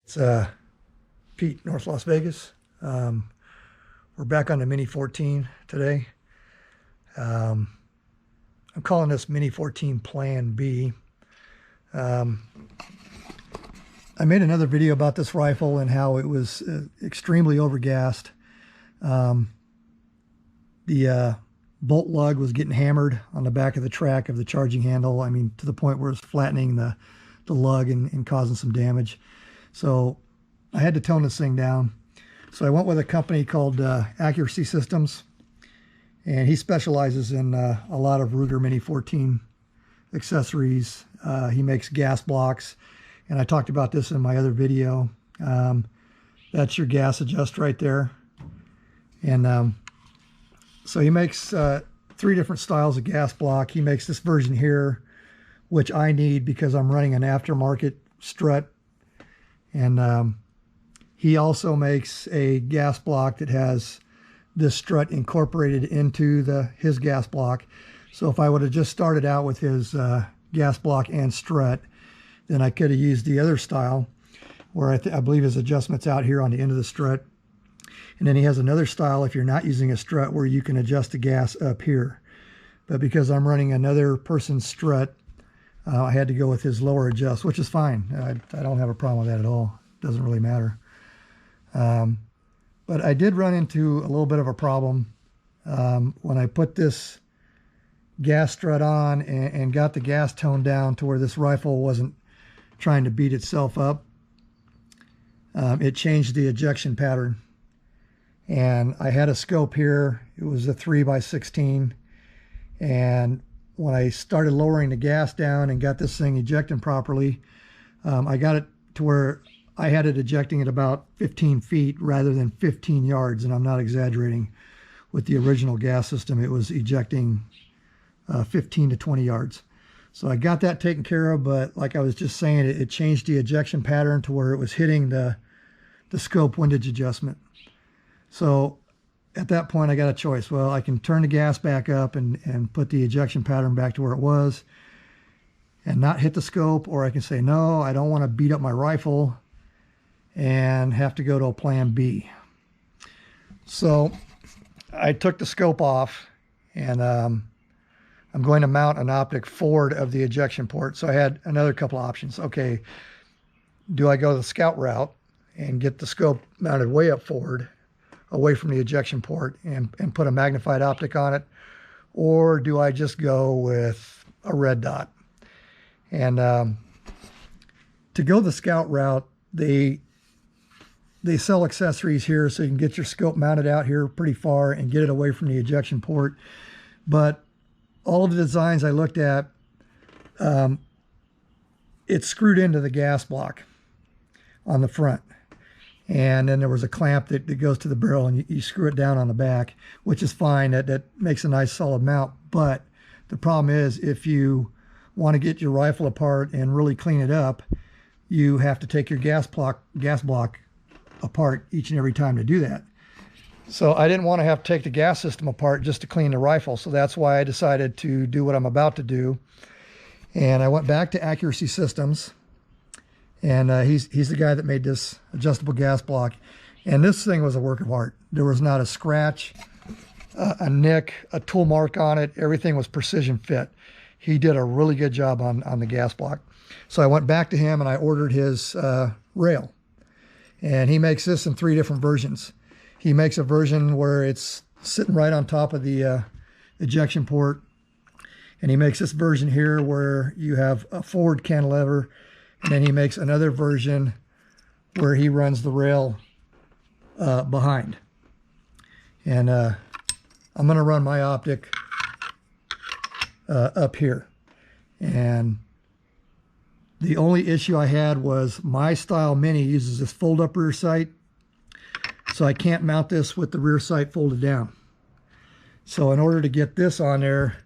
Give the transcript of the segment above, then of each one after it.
It's Pete, North Las Vegas. We're back on the Mini 14 today. I'm calling this Mini 14 Plan B. I made another video about this rifle and how it was extremely overgassed. The bolt lug was getting hammered on the back of the track of the charging handle. I mean, to the point where it's flattening the lug and causing some damage. So I had to tone this thing down. So I went with a company called Accuracy Systems, and he specializes in a lot of Ruger Mini 14 accessories. He makes gas blocks, and I talked about this in my other video. That's your gas adjust right there. And so he makes 3 different styles of gas block. He makes this version here, which I need because I'm running an aftermarket strut. And he also makes a gas block that has this strut incorporated into his gas block. So if I would have just started out with his gas block and strut, then I could have used the other style where I believe his adjustment's out here on the end of the strut. And then he has another style if you're not using a strut where you can adjust the gas up here. But because I'm running another person's strut, I had to go with his lower adjust, which is fine. I don't have a problem with that at all. It doesn't really matter. But I did run into a little bit of a problem when I put this gas strut on and got the gas toned down to where this rifle wasn't trying to beat itself up. It changed the ejection pattern. And I had a scope here. It was a 3x16. And when I started lowering the gas down and got this thing ejecting properly, I got it to where I had it ejecting at about 15 feet rather than 15 yards. And I'm not exaggerating. With the original gas system, it was ejecting 15 to 20 yards. So I got that taken care of, but like I was just saying, it changed the ejection pattern to where it was hitting the scope windage adjustment. So at that point, I got a choice. Well, I can turn the gas back up and put the ejection pattern back to where it was and not hit the scope, or I can say, no, I don't want to beat up my rifle and have to go to a plan B. So I took the scope off, and I'm going to mount an optic forward of the ejection port. So I had another couple of options. Okay, do I go the scout route and get the scope mounted way up forward, away from the ejection port, and put a magnified optic on it? Or do I just go with a red dot? And to go the scout route, they sell accessories here so you can get your scope mounted out here pretty far and get it away from the ejection port. But all of the designs I looked at, it's screwed into the gas block on the front. And then there was a clamp that goes to the barrel, and you screw it down on the back, which is fine. That makes a nice solid mount. But the problem is, if you want to get your rifle apart and really clean it up, you have to take your gas block apart each and every time to do that. So I didn't want to have to take the gas system apart just to clean the rifle. So that's why I decided to do what I'm about to do. And I went back to Accuracy Systems. And he's the guy that made this adjustable gas block. And this thing was a work of art. There was not a scratch, a nick, a tool mark on it. Everything was precision fit. He did a really good job on the gas block. So I went back to him and I ordered his rail. And he makes this in 3 different versions. He makes a version where it's sitting right on top of the ejection port. And he makes this version here where you have a forward cantilever. And then he makes another version where he runs the rail behind. And I'm going to run my optic up here. And the only issue I had was my style Mini uses this fold-up rear sight. So I can't mount this with the rear sight folded down. So in order to get this on there,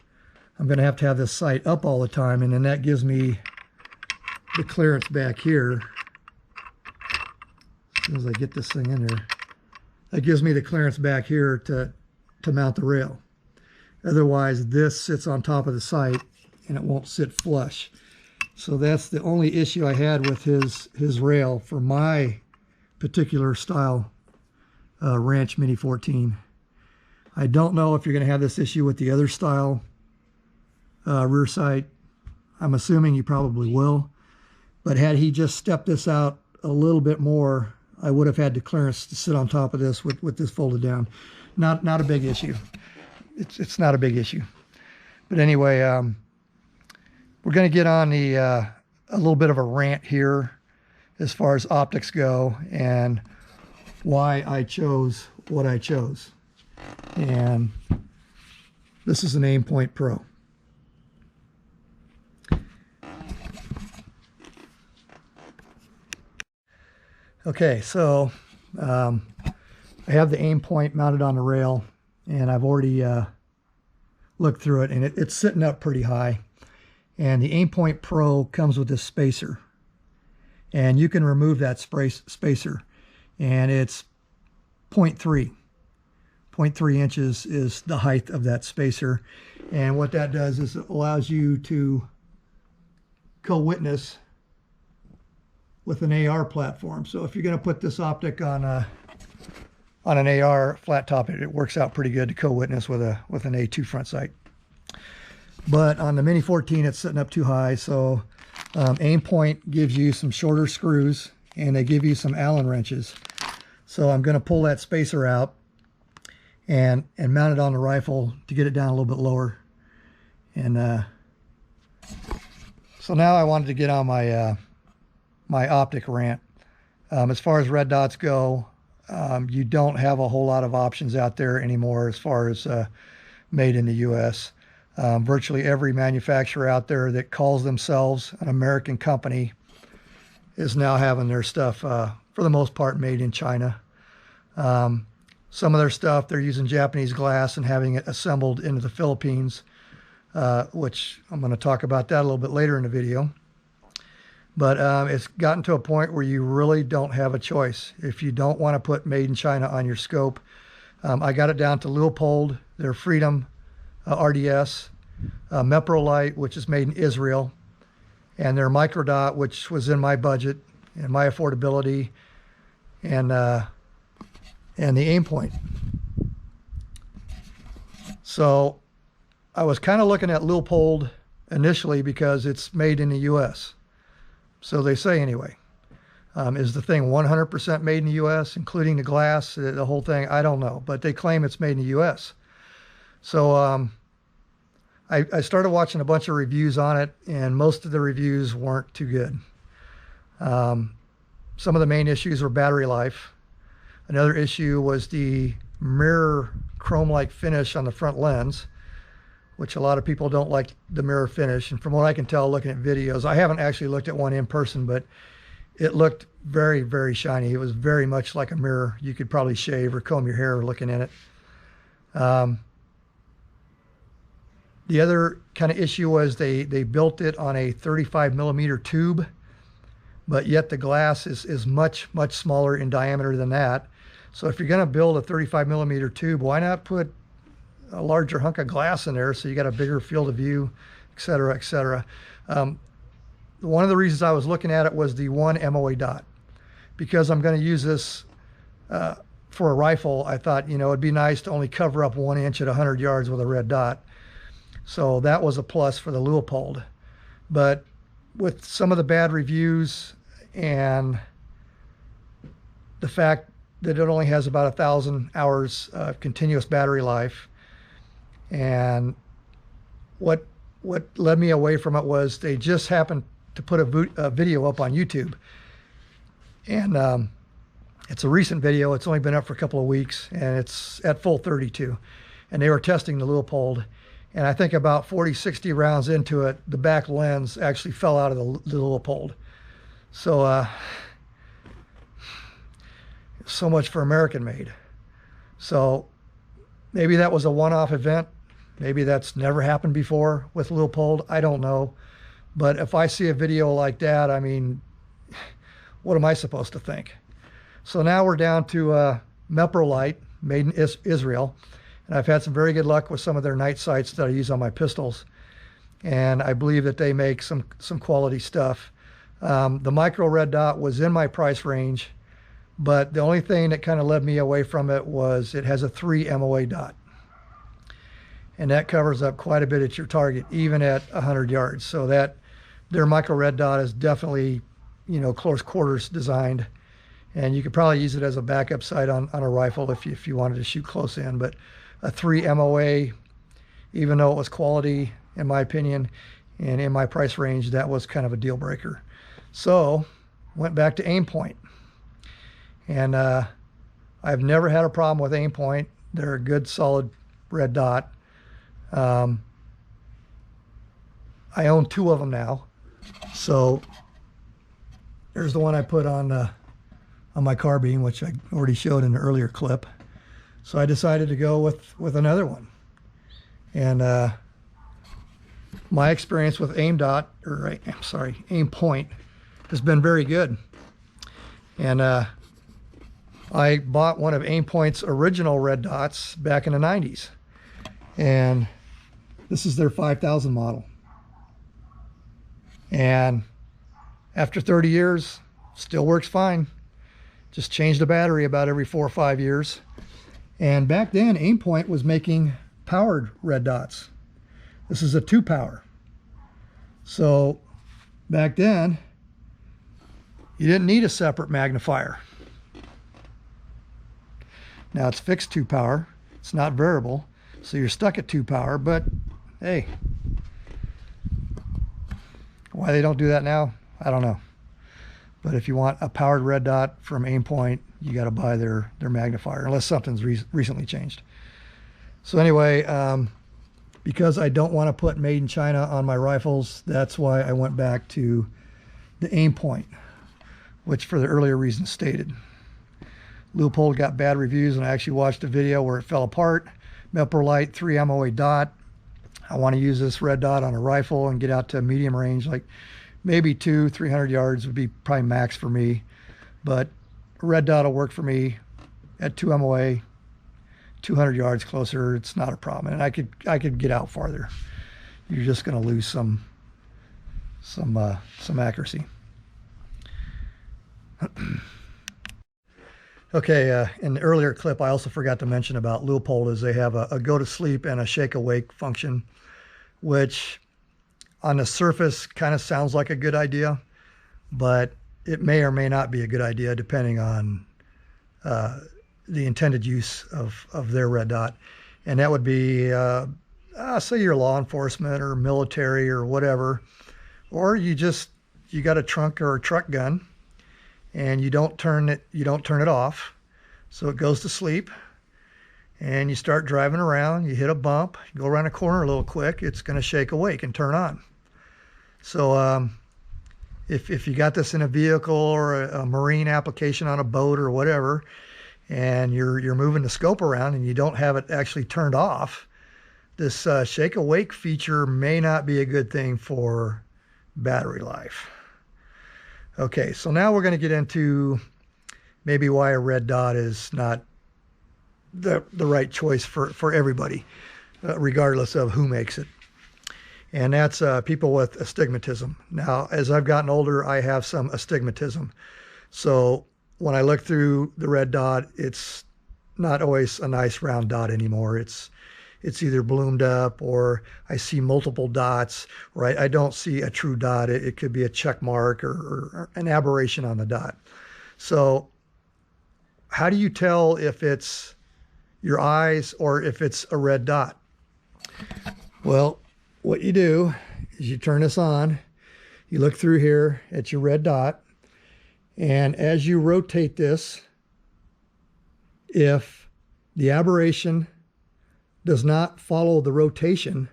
I'm going to have this sight up all the time. And then that gives me the clearance back here. As soon as I get this thing in there, that gives me the clearance back here to mount the rail. Otherwise, this sits on top of the sight and it won't sit flush. So that's the only issue I had with his rail for my particular style Ranch Mini 14. I don't know if you're going to have this issue with the other style rear sight. I'm assuming you probably will. But had he just stepped this out a little bit more, I would have had the clearance to sit on top of this with this folded down. Not a big issue. It's not a big issue. But anyway, we're going to get on the a little bit of a rant here as far as optics go and why I chose what I chose. And this is an Aimpoint Pro. Okay, so I have the Aimpoint mounted on the rail, and I've already looked through it, and it's sitting up pretty high. And the Aimpoint Pro comes with this spacer, and you can remove that spacer, and it's 0.3. 0.3 inches is the height of that spacer, and what that does is it allows you to co-witness with an AR platform. So if you're going to put this optic on an AR flat top, it works out pretty good to co-witness with an A2 front sight. But on the Mini 14, it's sitting up too high, so Aimpoint gives you some shorter screws, and they give you some Allen wrenches. So I'm going to pull that spacer out and mount it on the rifle to get it down a little bit lower. And so now I wanted to get on my my Optic Rant. As far as red dots go, you don't have a whole lot of options out there anymore as far as made in the US. Virtually every manufacturer out there that calls themselves an American company is now having their stuff, for the most part, made in China. Some of their stuff, they're using Japanese glass and having it assembled into the Philippines, which I'm going to talk about that a little bit later in the video. But it's gotten to a point where you really don't have a choice. If you don't want to put made in China on your scope, I got it down to Leupold, their Freedom RDS, Meprolite, which is made in Israel, and their Microdot, which was in my budget and my affordability, and the Aimpoint. So I was kind of looking at Leupold initially because it's made in the US. So they say anyway. Is the thing 100% made in the US, including the glass, the whole thing? I don't know, but they claim it's made in the US. So I started watching a bunch of reviews on it, and most of the reviews weren't too good. Some of the main issues were battery life. Another issue was the mirror chrome-like finish on the front lens, which a lot of people don't like the mirror finish. And from what I can tell looking at videos, I haven't actually looked at one in person, but it looked very, very shiny. It was very much like a mirror. You could probably shave or comb your hair looking in it. The other kind of issue was they built it on a 35 millimeter tube, but yet the glass is much, much smaller in diameter than that. So if you're going to build a 35 millimeter tube, why not put a larger hunk of glass in there so you got a bigger field of view, et cetera, et cetera. One of the reasons I was looking at it was the one MOA dot. Because I'm going to use this for a rifle, I thought, it'd be nice to only cover up 1 inch at 100 yards with a red dot. So that was a plus for the Leupold. But with some of the bad reviews and the fact that it only has about 1,000 hours of continuous battery life, and what led me away from it was they just happened to put a video up on YouTube, and it's a recent video. It's only been up for a couple of weeks, and it's at full 32, and they were testing the Leupold, and I think about 40-60 rounds into it, the back lens actually fell out of the Leupold. So so much for American made. So maybe that was a one-off event. Maybe that's never happened before with Leupold. I don't know. But if I see a video like that, I mean, what am I supposed to think? So now we're down to Meprolite, made in Israel. And I've had some very good luck with some of their night sights that I use on my pistols. and I believe that they make some quality stuff. The micro red dot was in my price range, but the only thing that kind of led me away from it was it has a 3 MOA dot. And that covers up quite a bit at your target, even at 100 yards. So that their micro red dot is definitely, you know, close quarters designed. And you could probably use it as a backup sight on a rifle if you wanted to shoot close in. But a 3 MOA, even though it was quality, in my opinion, and in my price range, that was kind of a deal breaker. So went back to aim point. And I've never had a problem with aim point. They're a good, solid red dot. I own 2 of them now. So there's the one I put on my carbine, which I already showed in the earlier clip. So I decided to go with another one. And my experience with aim point has been very good. And I bought one of Aim Point's original red dots back in the 90s. And this is their 5000 model. And after 30 years, still works fine. Just change the battery about every 4 or 5 years. And back then, Aim Point was making powered red dots. This is a 2-power. So back then, you didn't need a separate magnifier. Now it's fixed 2-power. It's not variable. So you're stuck at 2-power, but hey, why they don't do that now, I don't know. But if you want a powered red dot from Aim Point, you got to buy their magnifier, unless something's recently changed. So anyway, because I don't want to put made in China on my rifles, that's why I went back to the Aim Point, which for the earlier reasons stated. Leupold got bad reviews, and I actually watched a video where it fell apart. Meprolite 3 MOA dot. I want to use this red dot on a rifle and get out to medium range, like maybe 200-300 yards would be probably max for me. But a red dot will work for me at 2 MOA, 200 yards closer. It's not a problem, and I could get out farther. You're just going to lose some accuracy. Okay, in the earlier clip, I also forgot to mention about Leupold is they have a go to sleep and a shake awake function, which on the surface kind of sounds like a good idea, but it may or may not be a good idea depending on the intended use of their red dot. And that would be, say you're law enforcement or military or whatever, or you got a trunk or a truck gun, and you don't turn it off, so it goes to sleep, and you start driving around, you hit a bump, you go around a corner a little quick, it's going to shake awake and turn on. So if you got this in a vehicle or a marine application on a boat or whatever, and you're moving the scope around and you don't have it actually turned off, this shake awake feature may not be a good thing for battery life. Okay, so now we're going to get into maybe why a red dot is not the right choice for everybody, regardless of who makes it. And that's people with astigmatism. Now, as I've gotten older, I have some astigmatism. So when I look through the red dot, it's not always a nice round dot anymore. It's either bloomed up, or I see multiple dots, or I don't see a true dot. It could be a check mark or an aberration on the dot. So how do you tell if it's your eyes or if it's a red dot? Well, what you do is you turn this on, you look through here at your red dot, and as you rotate this, if the aberration does not follow the rotation,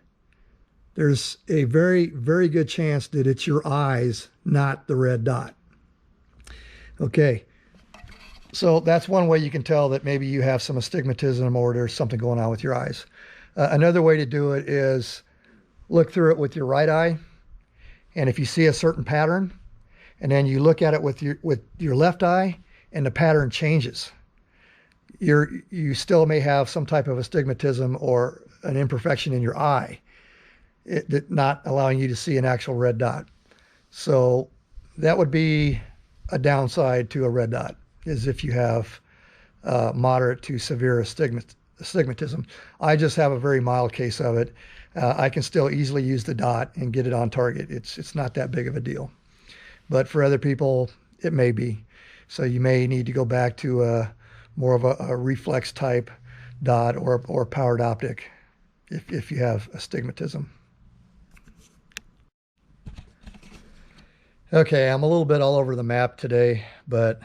there's a very, very good chance that it's your eyes, not the red dot. Okay, so that's one way you can tell that maybe you have some astigmatism or there's something going on with your eyes. Another way to do it is look through it with your right eye, and if you see a certain pattern, and then you look at it with your left eye, and the pattern changes, you still may have some type of astigmatism or an imperfection in your eye. not allowing you to see an actual red dot. So that would be a downside to a red dot, is if you have moderate to severe astigmatism. I just have a very mild case of it. I can still easily use the dot and get it on target. It's not that big of a deal. But for other people, it may be. So you may need to go back to more of a reflex type dot or powered optic if you have astigmatism. Okay, I'm a little bit all over the map today, but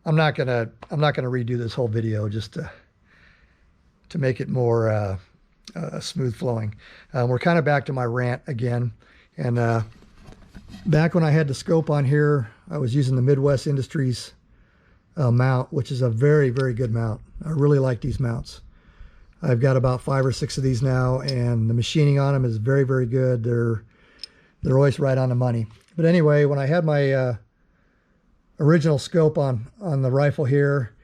I'm not gonna redo this whole video just to make it more smooth flowing. We're kind of back to my rant again, and back when I had the scope on here, I was using the Midwest Industries mount, which is a very, very good mount. I really like these mounts. I've got about 5 or 6 of these now, and the machining on them is very, very good. They're always right on the money. But anyway, when I had my original scope on the rifle here,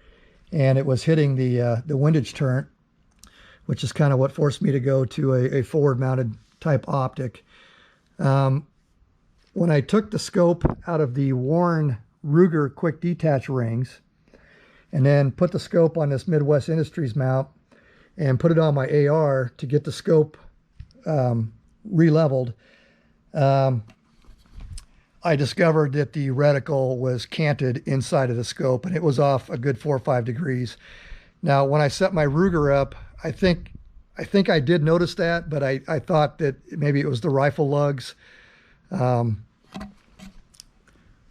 and it was hitting the windage turret, which is kind of what forced me to go to a forward mounted type optic. When I took the scope out of the worn Ruger quick detach rings and then put the scope on this Midwest Industries mount and put it on my AR to get the scope re-leveled, I discovered that the reticle was canted inside of the scope, and it was off a good 4 or 5 degrees. Now, when I set my Ruger up, I think I did notice that, but I thought that maybe it was the rifle lugs.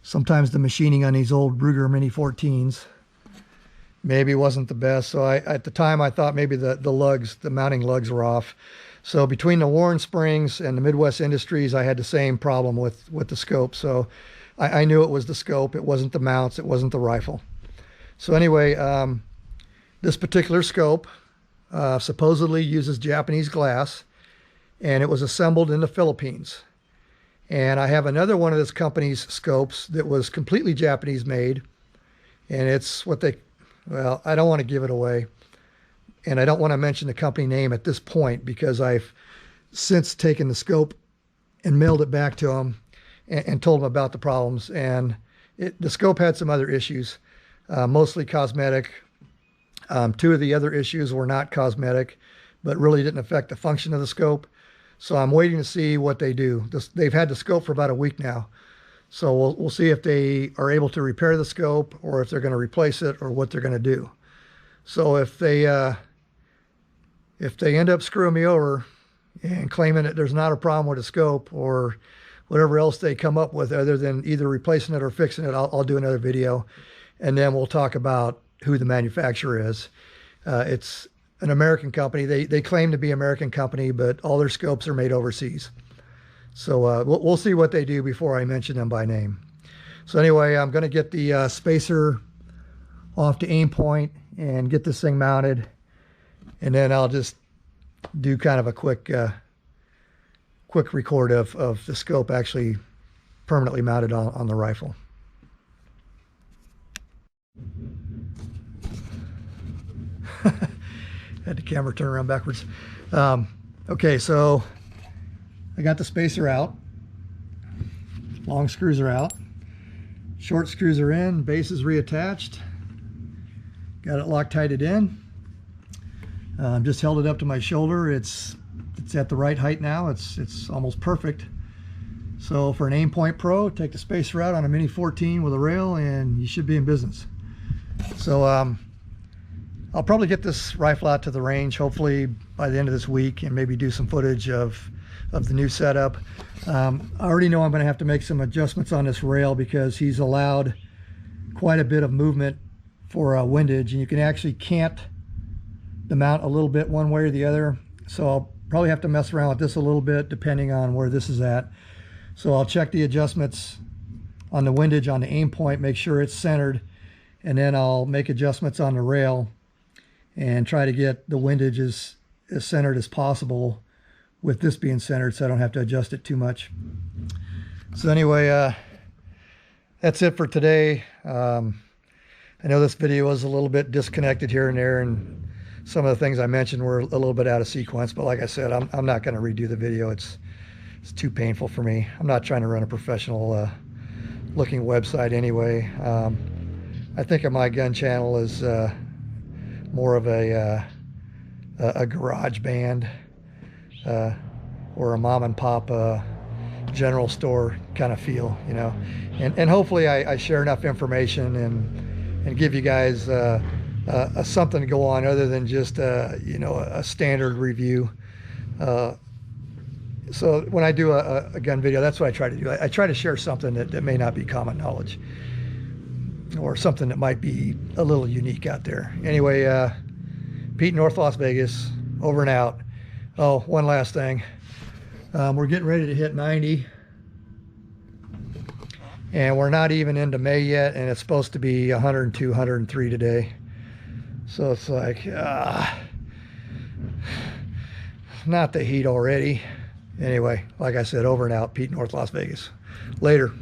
Sometimes the machining on these old Ruger Mini 14s maybe wasn't the best. So at the time I thought maybe the lugs, the mounting lugs were off. So between the Warren Springs and the Midwest Industries, I had the same problem with the scope. So I knew it was the scope. It wasn't the mounts. It wasn't the rifle. So anyway, this particular scope supposedly uses Japanese glass, and it was assembled in the Philippines. And I have another one of this company's scopes that was completely Japanese made, and it's what they, well, I don't want to give it away, and I don't want to mention the company name at this point because I've since taken the scope and mailed it back to them and told them about the problems. And the scope had some other issues, mostly cosmetic. 2 of the other issues were not cosmetic, but really didn't affect the function of the scope. So I'm waiting to see what they do. They've had the scope for about a week now. So we'll see if they are able to repair the scope, or if they're going to replace it, or what they're going to do. So if they end up screwing me over and claiming that there's not a problem with the scope, or whatever else they come up with other than either replacing it or fixing it, I'll do another video, and then we'll talk about who the manufacturer is. It's an American company. They claim to be an American company, but all their scopes are made overseas. So we'll see what they do before I mention them by name. So anyway, I'm going to get the spacer off to aim point and get this thing mounted, and then I'll just do kind of a quick record of the scope actually permanently mounted on the rifle. Had the camera turn around backwards. Okay, so I got the spacer out. Long screws are out. Short screws are in. Base is reattached. Got it Loctited in. Just held it up to my shoulder. It's at the right height now. It's almost perfect. So for an Aimpoint Pro, take the spacer out on a Mini 14 with a rail, and you should be in business. So I'll probably get this rifle out to the range hopefully by the end of this week, and maybe do some footage of the new setup. I already know I'm going to have to make some adjustments on this rail because he's allowed quite a bit of movement for windage, and you can actually cant the mount a little bit one way or the other. So I'll probably have to mess around with this a little bit depending on where this is at. So I'll check the adjustments on the windage on the aim point, make sure it's centered, and then I'll make adjustments on the rail and try to get the windage as centered as possible with this being centered, so I don't have to adjust it too much. So anyway, that's it for today. I know this video was a little bit disconnected here and there, and some of the things I mentioned were a little bit out of sequence, but like I said, I'm not going to redo the video. It's too painful for me. I'm not trying to run a professional looking website anyway. I think of my gun channel as more of a garage band or a mom and pop general store kind of feel, you know. And hopefully I share enough information and give you guys something to go on other than just you know, a standard review. So when I do a gun video, that's what I try to do. I try to share something that may not be common knowledge, or something that might be a little unique out there. Anyway, Pete, North Las Vegas, over and out. Oh, one last thing. We're getting ready to hit 90. And we're not even into May yet, and it's supposed to be 102, 103 today. So it's like, not the heat already. Anyway, like I said, over and out. Pete, North Las Vegas. Later.